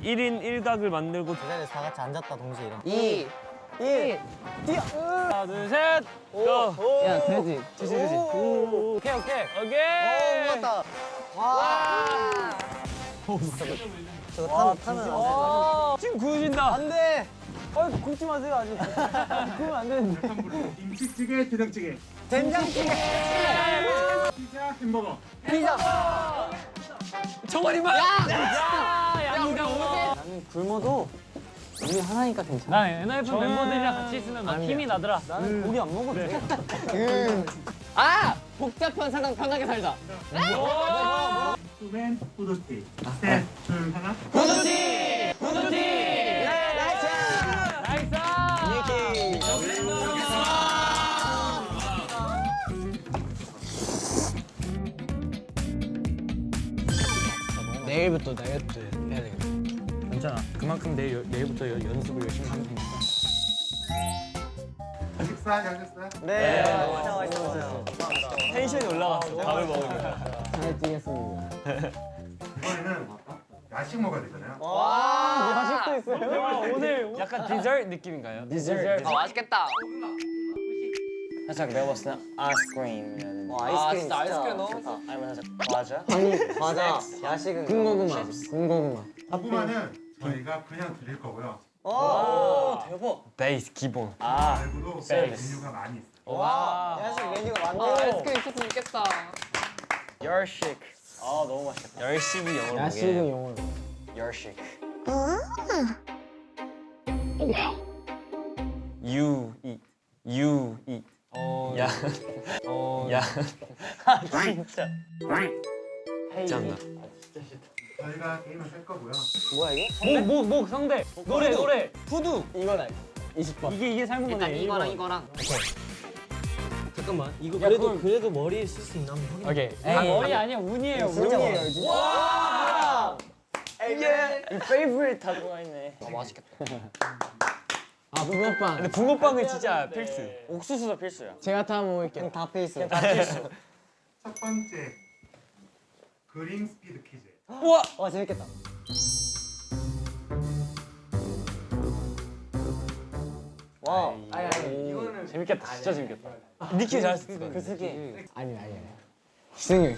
1인 1각을 만들고 그 자리에 다 같이 앉았다 동시에 일어나. 2, 1, 뛰어! 하나 둘 셋. 고. 야, 되지. 되지. 오케이. 맞다. 와. 저거 타면 안 돼. 지금 구워진다. 안 돼. 굽지 마세요 아직. 구우면 안 되는데. 김치찌개, 된장찌개, 된장찌개. 피자, 햄버거. 피자. 정원이만. 나는 굶어도 우리 하나니까 괜찮아. 난 NF 멤버들이랑 같이 있으면 막 힘이 나더라. 나는 고기 안 먹어도 돼. 아! 복잡한 사람 편하게 살자. 수벤, 후드티. 셋, 둘, 하나. 후드티. 나이스. 내일부터 다이어트 해야 되겠다. 괜찮아. 그만큼 내일부터 연습을 열심히 하면 되니까. 식사 잘 됐어요? 네. 진짜 맛있었어요. 텐션이 올라갔어. 밥을 먹으니까. 잘 뛰겠습니다. 이번에는 야식 먹어야 되잖아요. 와, 맛있도 있어요. 오늘 약간 디저트 느낌인가요? 디저트. 맛있겠다. 살짝 내가 봤을 때 아이스크림이라는. 아이스크림 진짜 아이스크림 너무 좋다. 아니면 살짝 과자? 과자. 야식은 군고구마. 군고구마. 고구마는 저희가 그냥 드릴 거고요. 오, 대박. 베이스 기본. 말고도 서비스. 메뉴가 많이 있어요. 와. 야식 메뉴가 많네. 아이스크림 있었으면 좋겠다. 열식. 아 너무 맛있겠다. 열식이 영어로 야식은 영어로. 열식. You eat. You eat. 야. 야. 진짜. 짱나. 저희가 게임을 할 거고요. 뭐야 이거? 목 상대. 노래. 푸드. 이거다. 20번. 이게 삶은 일단 거네. 이거랑. 잠깐만. 이거 그래도 머리에 쓸 수 있나 한번 확인. 오케이. 머리 아니야 운이에요. 진짜 운이에요. 맛있어. 와. 이게 favorite 다 들어가 있네. 맛있겠다. 아, 붕어빵. 근데 붕어빵은 진짜 필수. 옥수수도 필수야. 제가 다 먹을게요. 다 페이스. 다 필수. 첫 번째 그림 스피드 퀴즈. 우와. 와 재밌겠다. 와. 이거는 재밌겠다. 진짜 재밌겠다. 니키 잘했어. 그 스키. 아니. 희승이.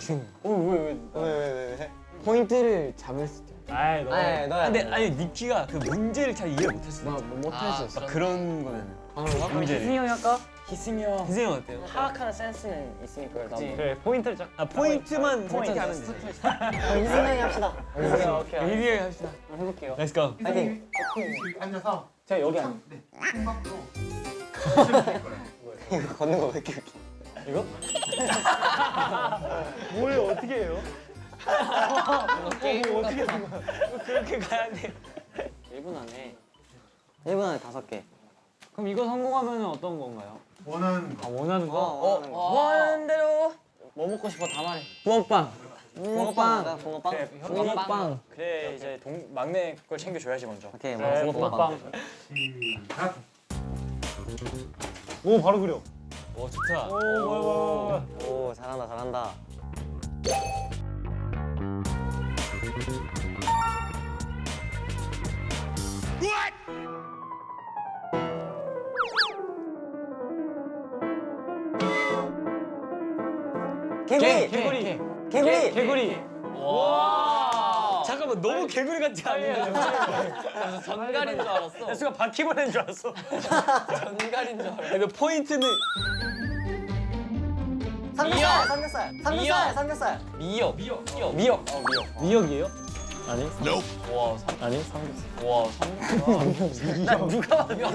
왜? 포인트를 잡을 수 있죠. 아이 너. 너야. 근데 아니 니키가 그 문제를 잘 이해 못했어. 못했었어. 막 그런 거는. 문제를. 희승이 형 할까? 희승이 형 어때요? 파악하는 센스는 있으니까 나도. 그래 포인트를 쫙. 포인트만 포인트 하면 돼. 희승이 합시다. 오케이. 리뷰 합시다. 해볼게요. Let's go. 파이팅. 앉아서 제가 여기 네, 창밖으로 던질 거예요. 이거 걷는 거 왜 이렇게 웃겨? 뭘 어떻게 해요? 게임 어떻게 하는 거야? 그렇게 가야 돼. 1분 안에. 1분 안에 5개. 그럼 이거 성공하면 어떤 건가요? 원하는 거. 원하는 거? 원하는 대로. 뭐 먹고 싶어 다 말해. 붕어빵. 붕어빵. 붕어빵. 붕어빵. 그래 이제 막내 걸 챙겨줘야지 먼저. 오케이. 그래, 붕어빵. 시작. 오 바로 그려. 오 좋다. 오 잘한다. 개구리. 개구리. 와. 잠깐만 너무 개구리 같지 않냐? 전갈인 줄 알았어. 순간 바퀴벌레인 줄 알았어. 전갈인 줄 알았어. 근데 포인트는 삼겹살. 미역. 미역이에요? 아니? 와 아니? 삼겹살. 와 삼겹살. 나 누가 미역?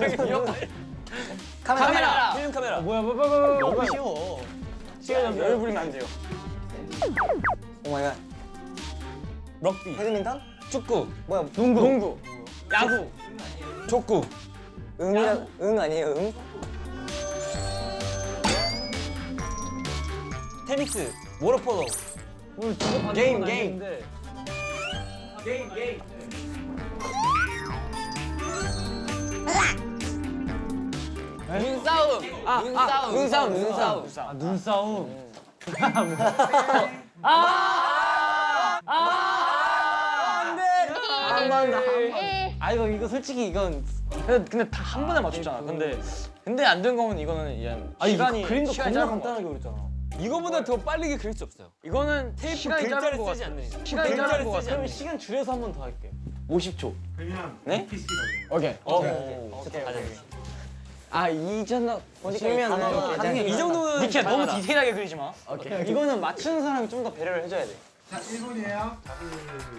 카메라. 필름 카메라. 뭐야? 너무 쉬워. 시간 좀 여유 부리면 안 돼요. 오 마이 갓. 럭비, 배드민턴? 축구, 뭐야? 농구, 야구, 족구. 응 아니에요? 응? 테니스, 워터폴로. 오늘 두고 게임. 눈싸움. 눈싸움. 눈싸움. 안 돼. 아 이거 솔직히 이건 근데 다 한 번에 맞췄잖아. 근데 안 된 거면 이거는 그냥 시간이 그림도 겁나 간단하게 그렸잖아. 이거보다 더 빠르게 그릴 수 없어요. 이거는 테이프 시간이 글자를 짧은 거 쓰지 같아. 않는. 시간이 글자를 짧은 거 같아. 쓰지 그럼 않는. 시간 줄여서 한 번 더 할게. 50초. 그러면 네? 니키 씨가 돼요. 오케이. 오케이. 아 이전에 가능해. 이 정도는 니키야 너무 가능하다. 디테일하게 그리지 마. 오케이. 이거는 맞추는 사람이 좀 더 배려를 해줘야 돼. 자, 1분이에요.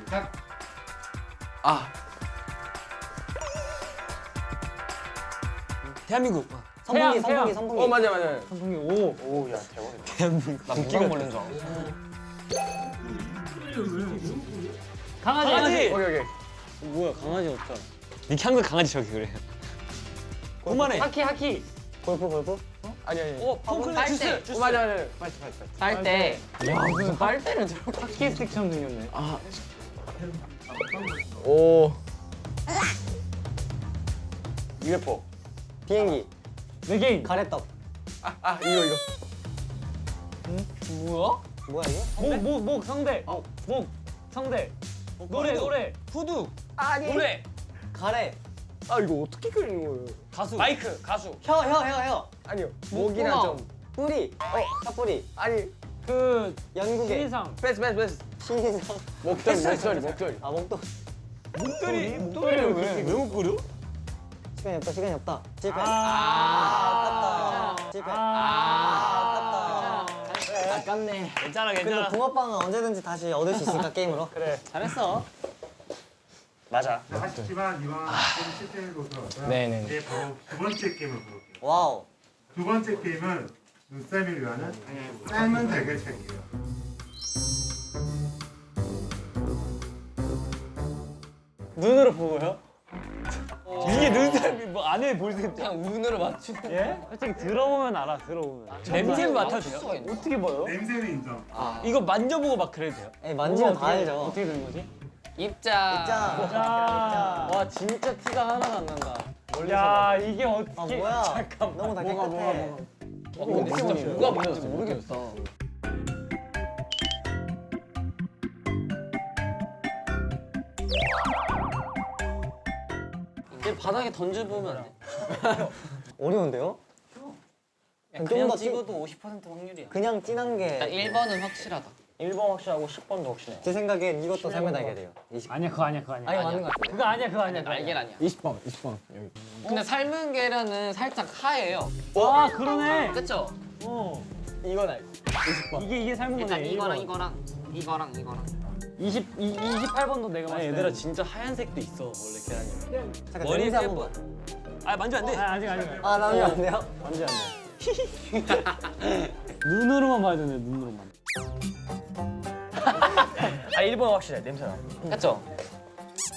시작. 아 대한민국. 선풍기. 맞아. 선풍기 오야 대박. 나 무당 걸린 줄 알았어. 강아지. 오케이. 뭐야 강아지 없잖아. 니키 한국 강아지 저기 그래. 그만해. 하키. 골프. 아니. 퐁크는 주스. 맞아. 빨대. 야 무슨 빨대를 저렇게 하키 스틱처럼 생겼네. 오. UFO. 비행기. 외계인. 가래떡. 이거. 뭐야 이게? 목 성대. 목 성대. 노래. 후두. 노래. 가래. 아 이거 어떻게 그리는 거예요? 가수. 마이크 가수. 혀. 아니요. 목이랑 좀. 뿌리. 사뿌리. 아니 그 연구개. 신상. 패스. 신인상. 목소리. 아 목도. 목도리를 왜 못 그려? 시간이 없다. 실패. 아. 아깝다. 실패. 아깝네. 괜찮아. 근데 붕어빵은 언제든지 다시 얻을 수 있으니까 게임으로. 그래. 잘했어. 맞아. 자, 아쉽지만 이번 게임 실패로 들어가서 네네. 이제 바로 두 번째 게임을 볼게요. 와우. 두 번째 게임은 눈썰미를 위한 삶은 달걀차기예요. 눈으로 보고요? 이게 눈사람이 뭐 안에 볼 수 그냥 눈으로 맞추는. 예? 솔직히 들어보면 알아. 들어보면. 냄새를 맡아도 돼요? 어떻게 봐요? 냄새는 인정. 이거 만져보고 막 그래도 돼요? 에이, 만지면 다 알죠. 어떻게 되는 거지? 입자. 자. 와 진짜 티가 하나도 안 난다. 야 이게 아 어떻게? 뭐야? 너무 다 깨끗해. 근데 진짜 뭐가 보였어 모르겠어. 얘 바닥에 던져보면 안 돼? 어려운데요? 그냥 더 찍어도 50% 확률이야. 그냥 진한 게. 1번은 확실하다. 1번 확실하고 10번도 확실해. 제 생각엔 이것도 삶의 달걀이에요. 아니야 그거 아니야. 아니 맞는 것 같아요. 그거 아니야. 날개 아니야. 20번. 근데 삶은 계란은 살짝 하얘요. 와 그러네. 그쵸? 이건 알지. 20번. 이게 삶은 일단 거네. 이거랑 28번도 내가 맞았어. 얘들아 진짜 하얀색도 있어 원래 계란이. 잠깐 머리 냄새 빼고. 한번 봐. 아 만지면 안 돼. 아직. 아 나면 안 돼요? 완전 안 돼. 눈으로만 봐야 되네. 눈으로만. 아 1번 확실해. 냄새나. 그쵸?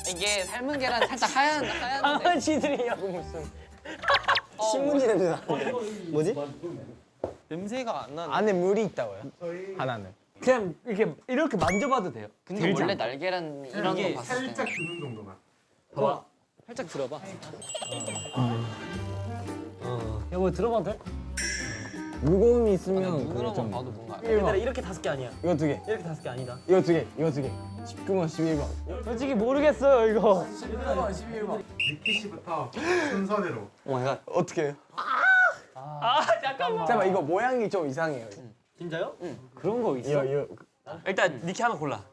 이게 삶은 계란 살짝 하얀데. 강아지들이냐고 무슨. 신문지 냄새 나는데. 뭐지? 냄새가 안 나네. 안에 물이 있다고요? 저희 하나는. 그냥 이렇게 만져봐도 돼요. 근데 원래 날계란 이런 이게 거 봤을 때 살짝 주는 정도만. 봐봐. 살짝 들어봐. 여보 들어봐도 돼? 무거움이 있으면 눈으로만 봐도 뭔가. 1번. 얘들아 이렇게 5개 아니야. 이거 2개. 이렇게 5개 아니다. 이거 2개. 19번 11번. 솔직히 모르겠어요 이거. 11번 11번. 니키 씨부터 순서대로. 오 마이 갓. 어떻게 해요? 아 잠깐만. 잠깐만 이거 모양이 좀 이상해요. 진짜요? 응. 그런 거 있어? 일단 니키 하나 골라.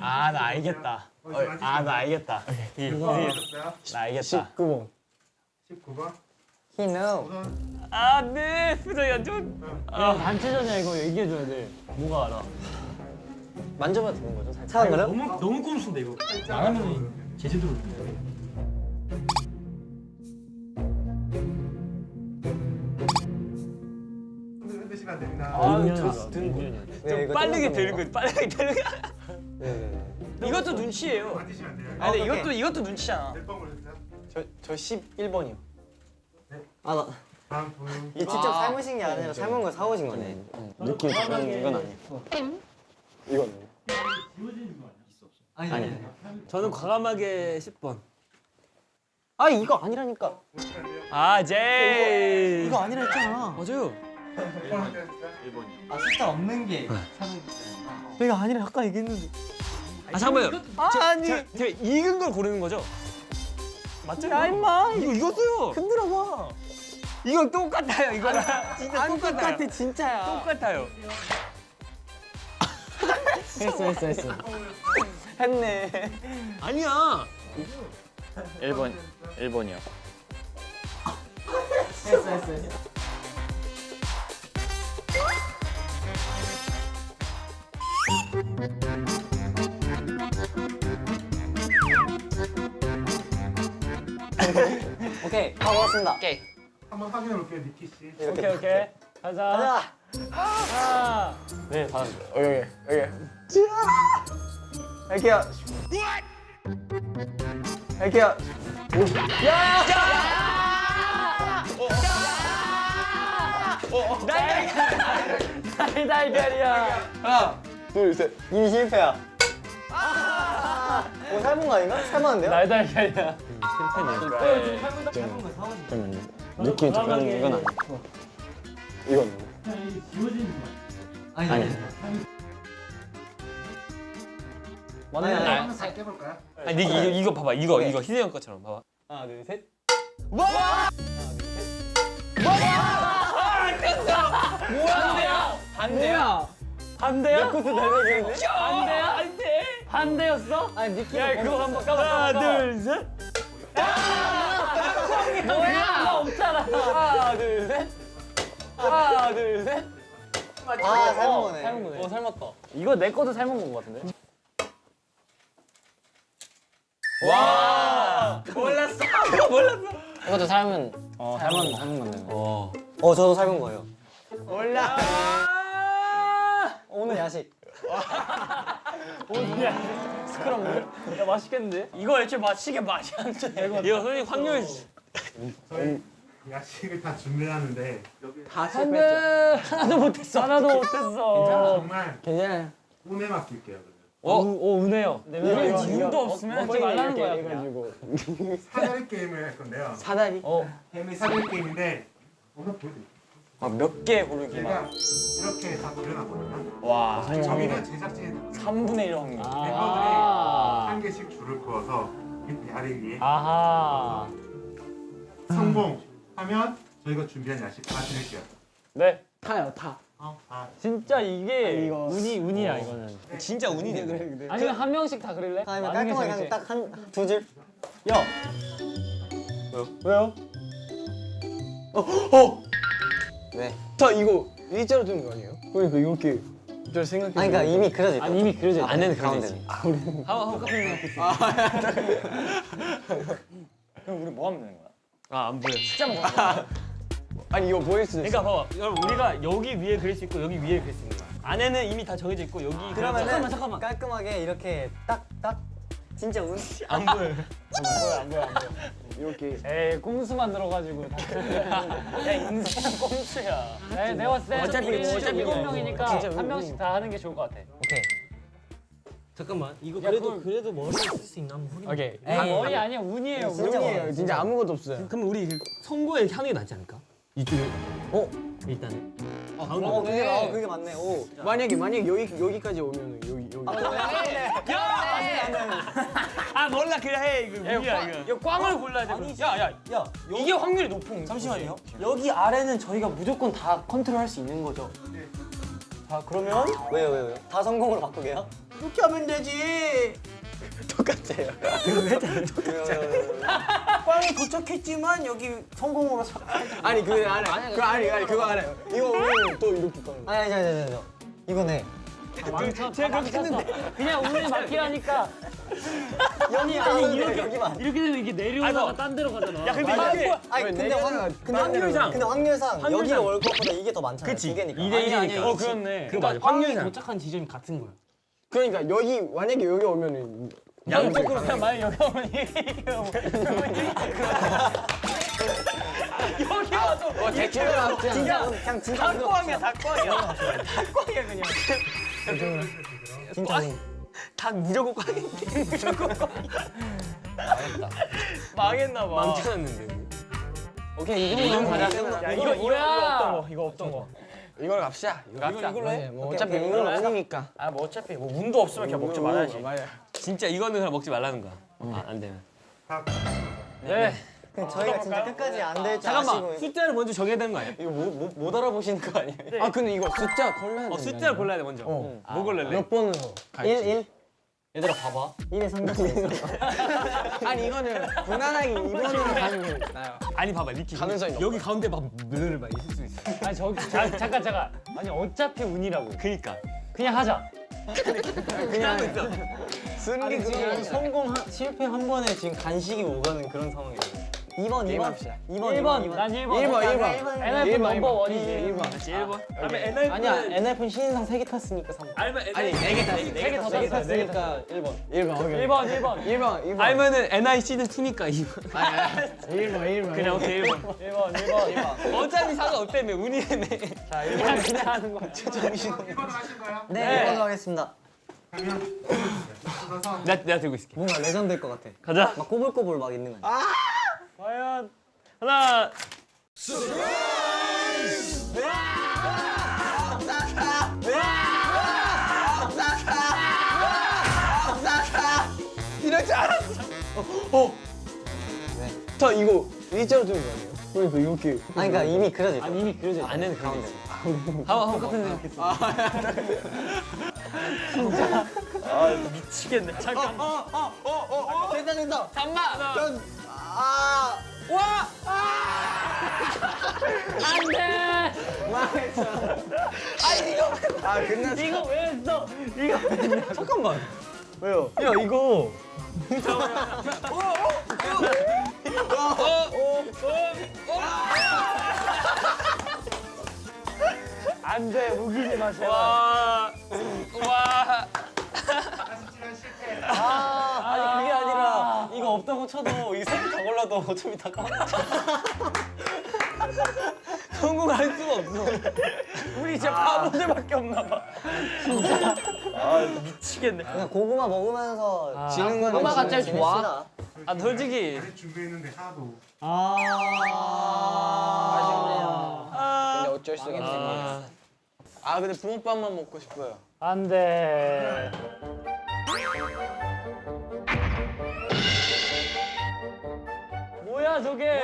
아 나 알겠다. 아 나 알겠다. 하셨어요? 나 알겠다. 19번. 19번. He know. 우선 아 네. 표정이 안 좋은. 야 단체전이야 이거 얘기해줘야 돼. 뭐가 알아? 만져봐도 되는 거죠? 살짝. 차는 거요? 너무 꼼수인데 이거. 나가면 제주도. 흔드시면 안 됩니다. 네, 이거 빠르게 뜯는 되는 겁니다. 거지. 빠르게 되는 거. 네. 이것도 눈치예요. 만지시면 안 돼요. 아 근데 오케이. 이것도 눈치잖아. 몇번 걸렸어요? 저 11번이요. 아 나. 다음 분. 이게 직접 삶으신 게 아니라 삶은 걸 사오신 거네. 느낌 이건 아니에요. 이건 아니. 저는 과감하게 10번. 아 이거 아니라니까. 아 제이. 이거 아니라 했잖아. 맞아요. 몇번 하셨어요? 아 숫자 없는 게 사는. 내가 아니라 아까 얘기했는데. 아 잠깐만요. 아니. 제가 익은 걸 고르는 거죠? 맞죠? 야 임마. 이거 익었어요. 흔들어봐. 이건 똑같아요. 이거랑 진짜 안 똑같아요. 똑같아 진짜야. 똑같아요. 했어. 했네. 아니야. 1번이요. 했어. 오케이. 다 먹었습니다. 오케이. 한번 확인해 볼게요, 니키 씨. 오케이. 가자. 가자. 네, 다음. 여기. 할게요. 할게요. 달걀이야. 하나, 둘, 셋. 이미 실패야. 오, 삶은 거 아닌가? 삶았는데요? 달걀이야. 느낌이 들어가는 이건 아니야. 이건 아니. 맞네. 한번 다 깨볼까요? 아니 이거 봐봐. 이거 희대형 것처럼 봐봐. 하나, 둘, 셋. 반대야? 내 코트 달달이었네. 반대야? 반대였어? 아니 니키. 야 그거 한번 까봐. 하나 둘 셋. 뭐야? 없잖아. 하나 둘 셋. 아, 삶은 거네. 삶았다. 이거 내 것도 삶은 거 같은데? 와! 몰랐어. 이것도 삶은 삶은 건데. 저도 삶은 거예요. 몰라. 오늘 야식. 스크럼블? 야 맛있겠는데? 이거 애초에 맛이 안 돼. 이거 선생님 확률 저희 야식을 다 준비하는데 하나도 못했어. 정말 괜찮아요. 운에 맡길게요. 그러면. 오 은혜요. 이거 이유도 없으면 먹지 말라는 거야. 해가지고. 사다리 게임을 할 건데요. 사다리. 햄이 사다리 게임인데 오늘 보여드릴게요. 몇 개 고르기만. 제가 이렇게 다 그려놨거든요. 와. 저희는 제작진 3분의 1 확률. 멤버들이 한 개씩 줄을 그어서 이 다리 위에 아하. 성공하면 저희가 준비한 야식 다 드릴게요. 네. 타요, 타. 진짜 이게 이거. 운이야 이거는. 진짜 운이네. 그래. 아니면 한 명씩 다 그릴래? 아니면 많은 게 깔끔하게 재밌지. 딱 한 두 줄. 야. 왜요? 네. 다 이거 일자로 두는 거 아니에요? 그러니까 이렇게 저 생각해. 아니 그러니까 이미 그려져 있다. 아니 이미 그려져 있다. 안에는 그려져 있지. 한번 카페 그럼 우리 뭐 하면 되는 거야? 안 보여. 숫자 먹어. 아니 이거 보일 수도 있어. 그러니까 봐봐. 여러분 우리가 여기 위에 그릴 수 있고 여기 위에 그릴 수 있는 거야. 안에는 이미 다 정해져 있고 여기 그러면은 잠깐만. 깔끔하게 이렇게 딱딱 진짜 운. 안 보여. 이렇게. 에이 꼼수 만들어가지고. 야 인생 꼼수야. 내가 봤을 때 어차피 우리 뭐, 7명이니까 진짜 한 명씩 다 하는 게 좋을 것 같아. 오케이. 잠깐만 이거 야, 그래도 그걸- 그래도 머리를 쓸 수 있나 한번 확인해. 오케이. 에이. 머리 아니야 운이에요. 진짜 운이에요. 진짜 아무것도 없어요. 그럼 우리 선고에 이렇게 하는 게 낫지 않을까? 이쪽에. 일단은. 그게 맞네. 오. 만약에 여기까지 오면은 여기. 아 몰라 그냥 해 이거 운이야 이거. 이거 꽝을 골라야 돼. 야야 야, 이게 확률이 높은. 잠시만요. 여기 아래는 저희가 무조건 다 컨트롤할 수 있는 거죠? 자, 그러면 왜요? 다 성공으로 바꾸게요? 이렇게 하면 되지. 똑같아요. 꽝에 도착했지만 여기 성공으로 아니 그거 안 해. 그거 안 해. 이거 오면 또 이렇게 가는 거. 아니. 이거네. 제가 그렇게 했는데 그냥 운에 맡기라니까. 아니 여기만. 이렇게 되면 이게 내려오다가 딴 데로 가잖아. 야 근데 이게 아니 근데 확률상. 근데 확률상 여기가 월컵보다 이게 더 많잖아요. 두 개니까. 2대1이니까. 그렇네. 그 맞아. 확률이 도착한 지점이 같은 거야. 그러니까 여기 만약에 여기 오면은 양쪽으로 그냥 만약 여기 오면 이게 오면 여기 와서 대충 맞지 진짜 그냥 진짜 닭광이야 닭광이야 그냥 진짜 닭 무조건 꽝인데 무조건 꽝이야 망했나 봐 망쳤는데. 오케이 이 정도 가자. 야 이거 없던 거 이걸로 갑시다. 이거 갑시다. 이걸로 해? 뭐 어차피 운은 아니니까. 아 뭐 어차피 뭐 운도 없으면 그냥 먹지 말아야지. 진짜 이거는 그냥 먹지 말라는 거야. 안 되면. 네. 저희가 진짜 끝까지 안 될 줄 잠깐만. 아시고. 숫자를 먼저 정해야 되는 거 아니야? 이거 못 알아보시는 거 아니에요? 아 근데 이거 숫자 골라야 돼. 숫자를 골라야 돼 먼저. 뭐 골랄래? 몇 번으로? 1. 얘들아 봐봐. 1에 상관없는 거. 아니 이거는 무난하게 2번으로 가는 게 나요. 아니 봐봐 리키. 가능성이 여기 가운데 막 늘을 막 있을 수 있어. 아니 잠깐. 아니 어차피 운이라고. 그니까. 그냥 하자. 그냥 아니 지금 성공 실패 한 번에 지금 간식이 오가는 그런 상황이에요. 2번. 게임합시다. 1번. 난 1번. 1번. NF 넘버 원이지. 1번. 같이 1번. 다음에 NF. 아니야 NF는 신인상 3개 탔으니까 3번. 알면 아니 4개 탔어. 4개 더 4개 탔어. 탔으니까 1번. 1번. 오케이. 1번. 1번. 알면은 NI 시즌 2니까 2번. 1번. 그냥 오케이 1번. 1번. 어차피 상관없다며 운이네. 자 1번 그냥 하는 거야. 정신. 1번으로 하신 거예요? 네, 1번으로 하겠습니다. 그러면 뜯어서 내가 들고 있을게. 뭔가 레전드일 것 같아. 가자. 막 꼬불꼬불 막 있는 거 아니야? 과연 하나. 이럴 줄 알았어. 저 이거 일자로 들은 거 아니에요? 그러니까 이렇게. 아니 그러니까 이미 그려져 있어. 이미 그려져 있어. 안에는 그런 게 있어. 똑같은 생각했어. 미치겠네. 잠깐. 됐다. 잠만. 안돼. 아 끝났어. 이거 왜 했어? 잠깐만. 왜요? 야 이거. 안돼 우기지 마세요. 와. 아니 그게 아니라 이거 없다고 쳐도 이 색이 다 골라도 어차피 다 까먹었어. 성공할 수가 없어. 우리 진짜 바보들밖에 없나 봐. 진짜. 미치겠네. 그냥 고구마 먹으면서 지는 거는 고구마가 지는 제일 좋아. 아 솔직히. 준비했는데 하나도 아쉽네요. 근데 어쩔 수가 없어. 아 근데 붕어빵만 먹고 싶어요. 안돼. 뭐야 저게?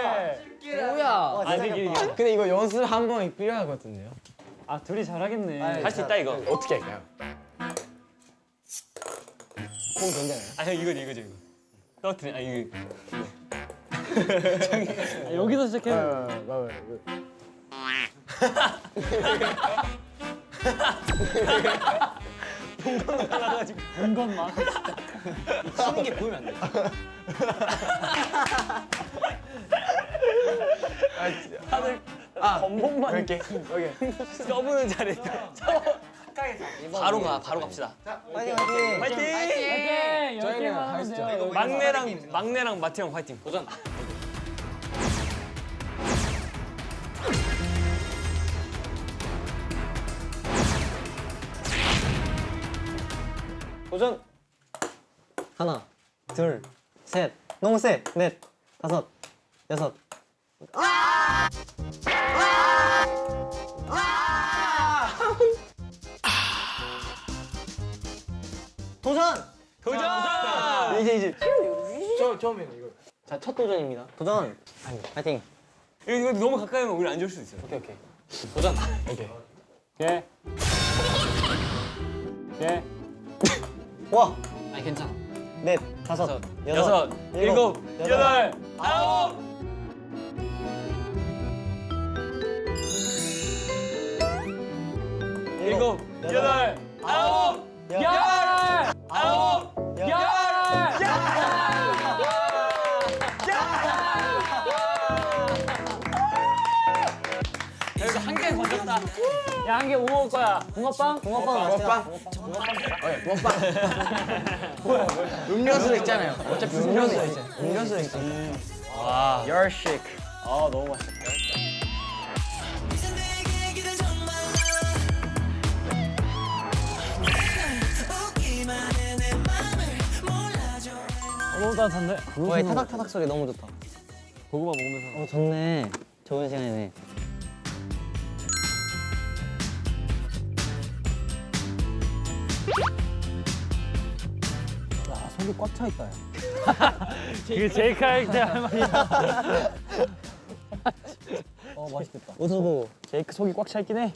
뭐야? 아직 이게. 근데 이거 연습 한 번이 필요하거든요. 아 둘이 잘하겠네. 할 수 있다 이거. 어떻게 할까요? 공 괜찮아요. 아 형 이거지 이거. 떨어뜨려. 아 이거. 여기서 시작해. 본 것만. 치는 게 보이면 안 돼. 건봉만. 이렇게. 서브는 잘했다. 바로 갑시다. 화이팅 화이팅. 화이팅! 오케이. 저희는 10개만 하면 가시죠. 돼요. 막내랑 마티 형 화이팅. 도전. 도전. 하나, 둘, 셋. 너무 세. 넷, 다섯, 여섯. 도전. 도전! 이제. 처음에는 이거. 자, 첫 도전입니다. 도전. 화이팅. 이거 너무 가까이 하면 우리 안 좋을 수 있어. 오케이. 도전. 오케이. 예. 예. 와. 아니 괜찮아. 넷, 다섯, 여섯, 일곱, 여덟, 아홉. 일곱, 여덟, 아홉, 열, 아홉, 열. 여기서 한 개 건졌다. 야 한 개 뭐 먹을 거야? 붕어빵? 붕어빵. 음료수 있잖아요. 어차피 음료수 있잖아요. 음료수 있잖아요. 와. 열식. 아 너무 맛있다. 너무 따뜻한데? 와, 이 타닥타닥 소리 너무 좋다. 고구마 먹으면서. 좋네. 좋은 시간이네. 속이 꽉 차 있다. 그 제이크 할때 할 말이야. 맛있겠다. 웃어도 제이크 속이 꽉 차 있긴 해.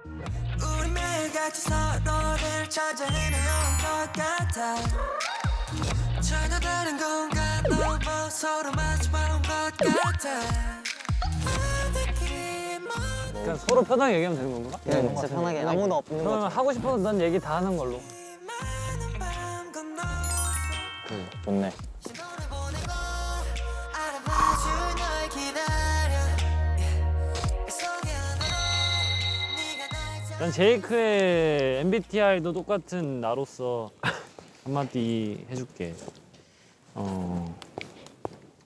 우리 매일같이 서로를 찾아 헤매온 것 같아 전혀 다른 공간 넘어 서로 마주본 것 같아 그냥 서로 편하게 얘기하면 되는 건가? 그냥 진짜 편하게 아무도 없는 그러면 거. 하고 싶어서 난 얘기 다 하는 걸로. 많은 밤 건너 좋네. 신호를 보내고 알아봐줄 널 기다려 그 속에 하나로 네가 날 난 제이크의 MBTI도 똑같은 나로서 한마디 해줄게.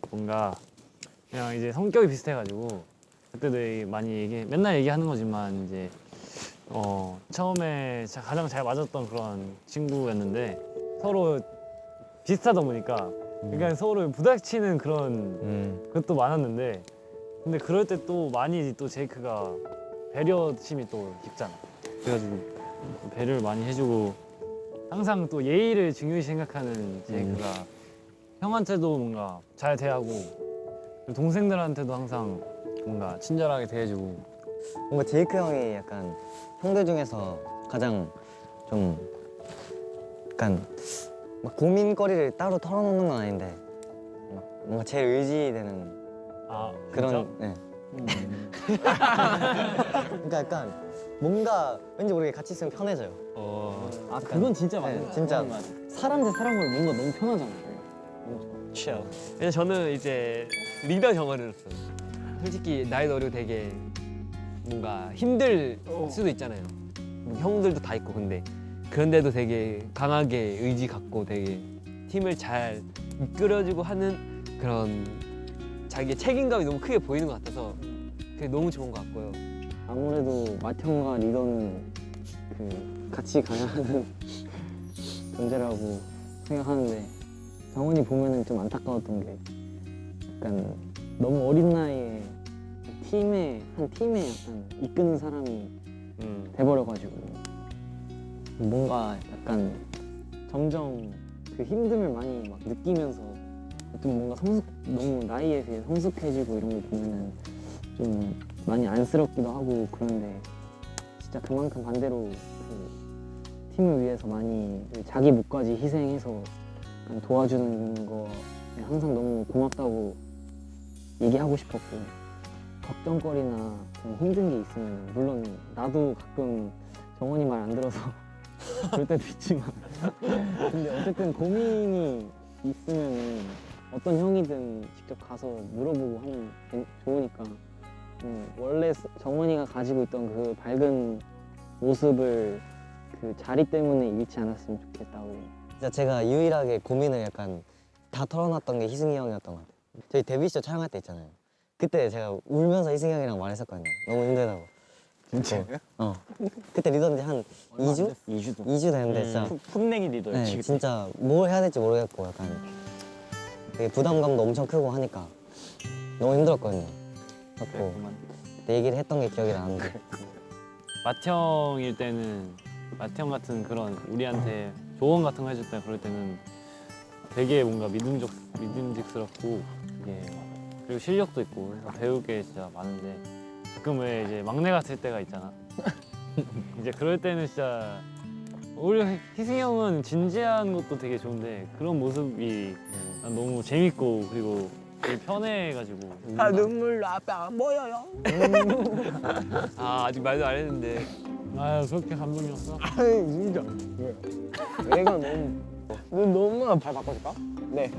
뭔가 그냥 이제 성격이 비슷해가지고 그때도 많이 맨날 얘기하는 거지만 이제 처음에 가장 잘 맞았던 그런 친구였는데 서로 비슷하다 보니까 그러니까 서로 부닥치는 그런 것도 많았는데 근데 그럴 때 또 많이 또 제이크가 배려심이 또 깊잖아. 그래가지고 배려를 많이 해주고 항상 또 예의를 중요시 생각하는 제이크가 형한테도 뭔가 잘 대하고 동생들한테도 항상 뭔가 친절하게 대해주고 뭔가 제이크 형이 약간 형들 중에서 가장 좀 약간 막 고민거리를 따로 털어놓는 건 아닌데 막 뭔가 제일 의지되는 아 그런. 네. 그러니까 약간 뭔가 왠지 모르게 같이 있으면 편해져요. 아 그건 진짜 네, 맞아. 진짜. 사람 대 사람을 뭔가 너무 편하잖아. 취향. 그냥 저는 이제 리더 정원으로서 솔직히 나이도 어리고 되게 뭔가 힘들 수도 있잖아요. 형들도 다 있고 근데 그런데도 되게 강하게 의지 갖고 되게 팀을 잘 이끌어주고 하는 그런 자기의 책임감이 너무 크게 보이는 것 같아서 그게 너무 좋은 것 같고요. 아무래도 맏형과 리더는 그 같이 가야 하는 존재라고 생각하는데 정원이 보면은 좀 안타까웠던 게 약간 너무 어린 나이에 한 팀에 약간 이끄는 사람이 돼버려가지고 뭔가 약간 점점 그 힘듦을 많이 막 느끼면서 좀 뭔가 너무 나이에 비해 성숙해지고 이런 거 보면은 좀 많이 안쓰럽기도 하고 그런데 진짜 그만큼 반대로 그 팀을 위해서 많이 자기 목까지 희생해서 약간 도와주는 거에 항상 너무 고맙다고 얘기하고 싶었고 걱정거리나 좀 힘든 게 있으면 물론 나도 가끔 정원이 말 안 들어서 그럴 때도 있지만 근데 어쨌든 고민이 있으면 어떤 형이든 직접 가서 물어보고 하면 좋으니까 원래 정원이가 가지고 있던 그 밝은 모습을 그 자리 때문에 잃지 않았으면 좋겠다고. 진짜 제가 유일하게 고민을 약간 다 털어놨던 게 희승이 형이었던 것 같아요. 저희 데뷔쇼 촬영할 때 있잖아요. 그때 제가 울면서 희승이 형이랑 말했었거든요. 너무 힘들다고. 진짜요? 그때 리더인지 한 2주? 2주 됐는데 진짜 풋내기 리더야. 네, 진짜 뭘 해야 될지 모르겠고 약간 되게 부담감도 엄청 크고 하니까 너무 힘들었거든요. 그래서 그때 얘기를 했던 게 기억이 나는데 맏형일 때는 맏형 같은 그런 우리한테 조언 같은 거 해줄 때 그럴 때는 되게 뭔가 믿음직스럽고 이게 그리고 실력도 있고 그래서 배울 게 진짜 많은데 가끔 왜 이제 막내 같을 때가 있잖아. 이제 그럴 때는 진짜 오히려 희승이 형은 진지한 것도 되게 좋은데 그런 모습이 난 너무 재밌고 그리고 되게 편해가지고 아 눈물 앞에 안 보여요. 아 아직 말도 안 했는데 아 그렇게 감동이었어? 아이 진짜. 내가 너무 발 바꿔줄까? 네.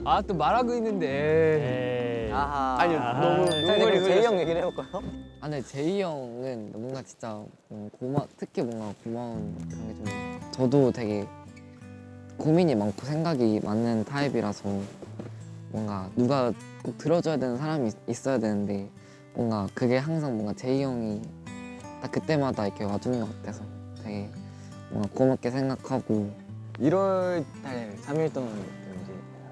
아 또 말하고 있는데 에이. 아니 너무 눈물이 제이 형 얘기를 해볼까요? 아, 근데 제이 형은 뭔가 진짜 특히 뭔가 고마운 그런 게 좀 저도 되게 고민이 많고 생각이 많은 타입이라서 뭔가 누가 꼭 들어줘야 되는 사람이 있어야 되는데 뭔가 그게 항상 뭔가 제이 형이 딱 그때마다 이렇게 와주는 것 같아서 되게 뭔가 고맙게 생각하고 1월 달 3일 동안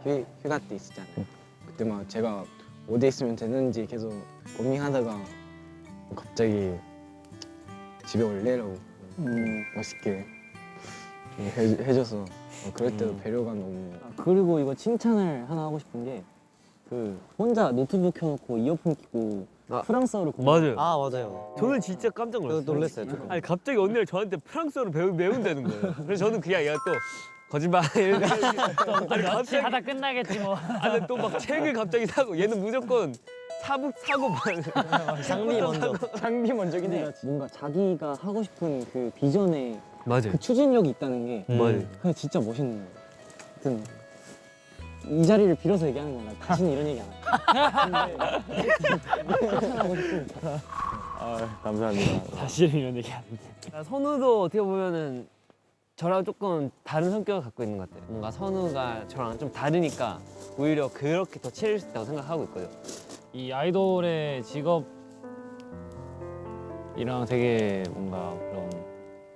이제 휴가 때 있었잖아요. 그때 막 제가 어디 있으면 되는지 계속 고민하다가 갑자기 집에 올래라고 맛있게 해줘서 그럴 때도 배려가 너무. 그리고 이거 칭찬을 하나 하고 싶은 게 그 혼자 노트북 켜놓고 이어폰 끼고 프랑스어를 공부. 맞아요. 아 맞아요. 저는 진짜 깜짝 놀랐어요. 저도 놀랐어요, 조금. 아니 갑자기 언니가 저한테 프랑스어를 배운다는 거예요. 그래서 저는 그냥 얘가 또 거짓말 이렇게 아니 갑자기 하다 끝나겠지 뭐. 아니 또 막 책을 갑자기 사고 얘는 무조건 사고 봐. 장미 먼저. 장비 먼저긴 해. 뭔가 자기가 하고 싶은 그 비전에 맞아요. 그 추진력이 있다는 게 맞아요. 그냥 진짜 멋있는 거예요. 하여튼 이 자리를 빌어서 얘기하는 거야. 다시는 이런 얘기 안 할. 근데 칭찬하고 싶으니까. 감사합니다. 사실은 이런 얘기 안 돼. 선우도 어떻게 보면은 저랑 조금 다른 성격을 갖고 있는 것 같아요. 뭔가 선우가 저랑 좀 다르니까 오히려 그렇게 더 친해질 수 있다고 생각하고 있거든요. 이 아이돌의 직업이랑 되게 뭔가 그런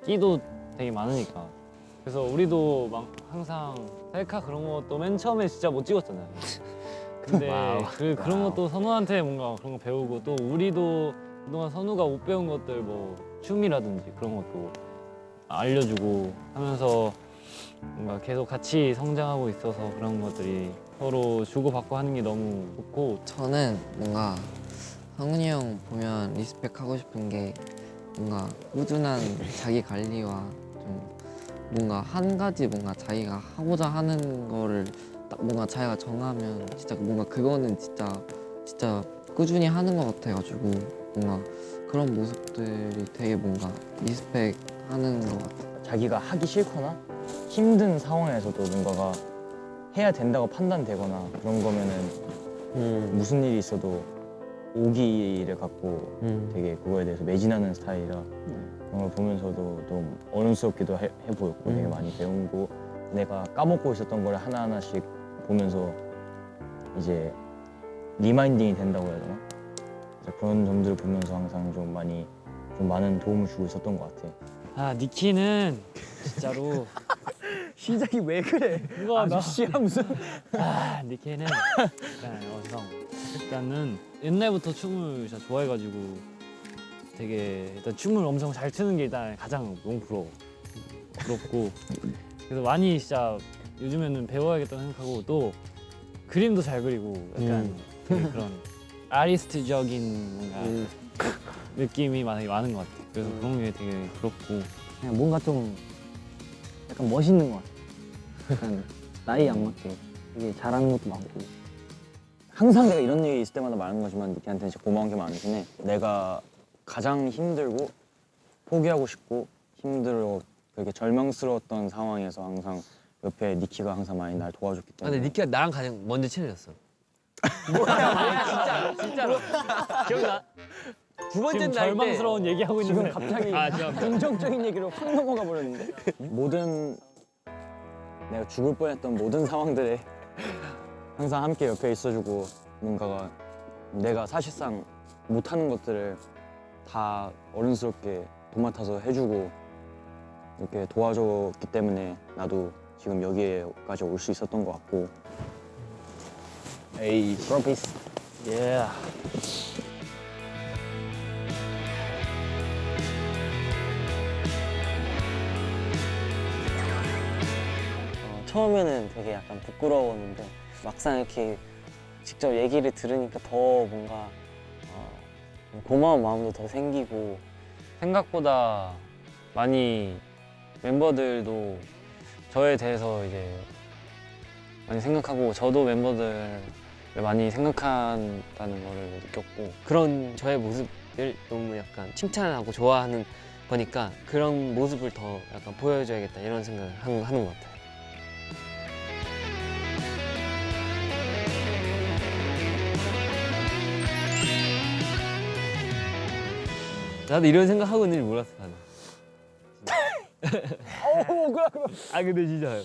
끼도 되게 많으니까. 그래서 우리도 막 항상 셀카 그런 것도 맨 처음에 진짜 못 찍었잖아요. 근데 그런 것도 선우한테 뭔가 그런 거 배우고 또 우리도 그동안 선우가 못 배운 것들 뭐 춤이라든지 그런 것도 알려주고 하면서 뭔가 계속 같이 성장하고 있어서 그런 것들이 서로 주고받고 하는 게 너무 좋고. 저는 뭔가 성훈이 형 보면 리스펙하고 싶은 게 뭔가 꾸준한 자기 관리와 좀 뭔가 한 가지 뭔가 자기가 하고자 하는 거를 딱 뭔가 자기가 정하면 진짜 뭔가 그거는 진짜 꾸준히 하는 것 같아가지고 뭔가 그런 모습들이 되게 뭔가 리스펙하는 것 같아요. 자기가 하기 싫거나 힘든 상황에서도 뭔가가 해야 된다고 판단되거나 그런 거면은 무슨 일이 있어도 오기를 갖고 되게 그거에 대해서 매진하는 스타일이라 그런 걸 보면서도 좀 어른스럽기도 해 보였고 되게 많이 배우고 내가 까먹고 있었던 걸 하나하나씩 보면서 이제 리마인딩이 된다고 해야 되나? 이제 그런 점들을 보면서 항상 좀 많은 도움을 주고 있었던 것 같아. 아 니키는 진짜로 시작이 왜 그래? 이거 아저씨야 무슨? 아 니키는 일단은 옛날부터 춤을 진짜 좋아해가지고 되게 일단 춤을 엄청 잘 추는 게 일단 가장 너무 부럽고 그래서 많이 진짜 요즘에는 배워야겠다고 생각하고 또 그림도 잘 그리고 약간 되게 그런 아티스트적인 뭔가 느낌이 많은 것 같아요. 그래서 그런 게 되게 부럽고 그냥 뭔가 좀 약간 멋있는 것 같아. 약간 나이 안 맞게 되게 잘하는 것도 많고. 항상 내가 이런 얘기 있을 때마다 말하는 거지만 니키한테 진짜 고마운 게 많긴 해. 내가 가장 힘들고 포기하고 싶고 힘들고 되게 절망스러웠던 상황에서 항상 옆에 니키가 항상 많이 날 도와줬기 아, 때문에. 근데 니키가 나랑 가장 먼저 친해졌어. 뭐야? 진짜로. 기억나? 두 번째 지금 날 때. 절망스러운 얘기하고 있는데 갑자기 긍정적인 얘기로 확 넘어가 버렸는데. 모든 내가 죽을 뻔했던 모든 상황들에 항상 함께 옆에 있어주고 뭔가가 내가 사실상 못하는 것들을 다 어른스럽게 도맡아서 해주고 이렇게 도와줬기 때문에 나도 지금 여기에까지 올 수 있었던 것 같고. 에이, 프로피스. 예. 처음에는 되게 약간 부끄러웠는데 막상 이렇게 직접 얘기를 들으니까 더 뭔가 고마운 마음도 더 생기고 생각보다 많이 멤버들도 저에 대해서 이제 많이 생각하고 저도 멤버들을 많이 생각한다는 거를 느꼈고 그런 저의 모습을 너무 약간 칭찬하고 좋아하는 거니까 그런 모습을 더 약간 보여줘야겠다 이런 생각을 하는 것 같아요. 나도 이런 생각하고 있는 줄 몰랐어 나는. 아 근데 진짜요.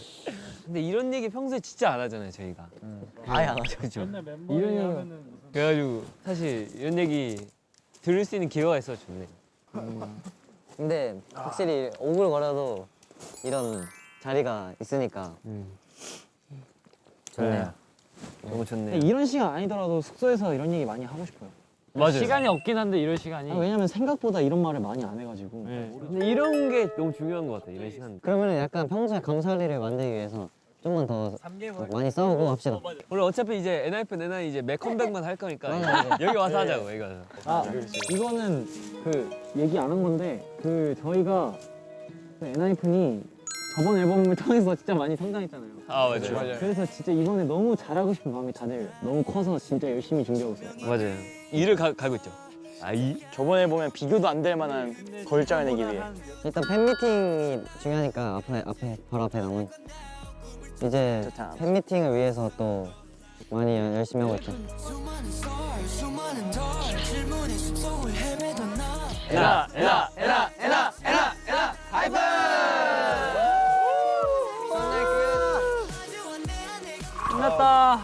근데 이런 얘기 평소에 진짜 안 하잖아요 저희가. 아예 안 하죠. 그렇죠. 이런 얘기 그래가지고 사실 이런 얘기 들을 수 있는 기회가 있어서 좋네. 근데 확실히 오글거려도 이런 자리가 있으니까 좋네요. 너무 좋네요. 이런 시간 아니더라도 숙소에서 이런 얘기 많이 하고 싶어요. 맞아요. 시간이 없긴 한데 이럴 시간이. 왜냐면 생각보다 이런 말을 많이 안 해가지고. 네. 근데 이런 게 너무 중요한 것 같아. 이런 시간. 그러면은 약간 평소에 감사할 일을 만들기 위해서 좀만 더 많이 싸우고 합시다. 원래 어차피 이제 엔하이픈 엔하이 이제 맥컴백만 할 거니까 맞아. 여기 와서 하자고 여기 와서. 아 이거는 그 얘기 안 한 건데 그 저희가 그 엔하이픈이 저번 앨범을 통해서 진짜 많이 성장했잖아요. 아 맞아요. 그래서 진짜 이번에 너무 잘하고 싶은 마음이 다들 너무 커서 진짜 열심히 준비하고 있어요. 맞아요. 이를 갈고 있죠. 아 이? 저번에 보면 비교도 안 될 만한 걸작을 내기 위해 일단 팬미팅이 중요하니까 바로 앞에 남은 이제 좋다. 팬미팅을 위해서 또 많이 열심히 하고 있죠. 수많은 썰 수많은 덜 질문의 숲속을 헤매던 나 에라 하이픈! 끝났다.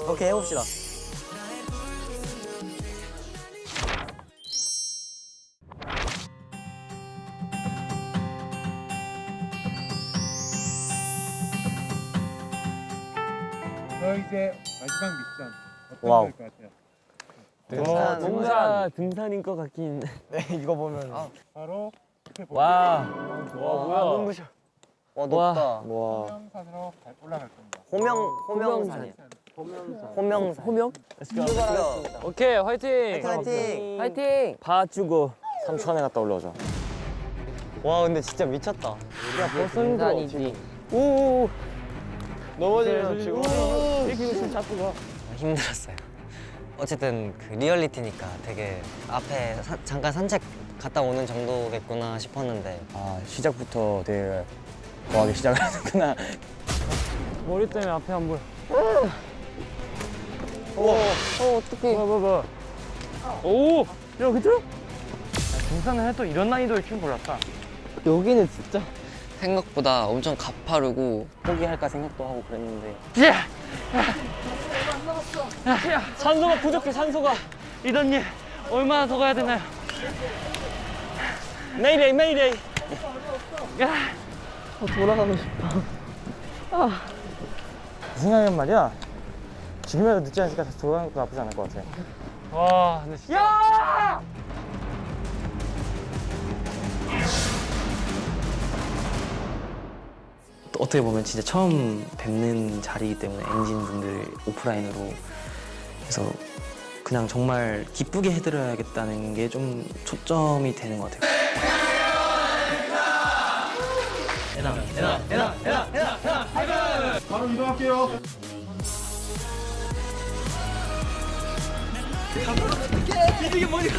오케이 해봅시다. 저 이제 마지막 미션 어떤 와우. 걸 것 같아요? 뭔가 등산인 것 같긴. 이거 보면 바로 이렇게 와. 뭐야? 와 높다. 와 호명산으로 올라갈 겁니다. 호명산이야. 호명산. 호명? 오케이 화이팅. 파이팅. 화이팅! 봐주고 3초 안에 갔다 올라오자. 와 근데 진짜 미쳤다. 등산이지. 넘어지면 지금 힘들었어요. 어쨌든 그 리얼리티니까 되게 앞에 잠깐 산책 갔다 오는 정도겠구나 싶었는데 아 시작부터 되게 거하게 시작을 하는구나. 머리 때문에 앞에 안 보여. 어떡해. 뭐. 오. 야 그죠? 등산을 해도 이런 난이도일 줄 몰랐다. 여기는 진짜 생각보다 엄청 가파르고 포기할까 생각도 하고 그랬는데 산소가 부족해 산소가. 이던님 얼마나 더 가야 되나요? 메이데이. 돌아가고 싶어. 그 생각엔 말이야. 지금이라도 늦지 않으니까 다시 돌아가는 것도 나쁘지 않을 것 같아. 와 근데 진짜. 어떻게 보면 진짜 처음 뵙는 자리이기 때문에 엔진 분들 오프라인으로 그래서 그냥 정말 기쁘게 해드려야겠다는 게 좀 초점이 되는 것 같아요. 바로 이동할게요. 이게 뭐니?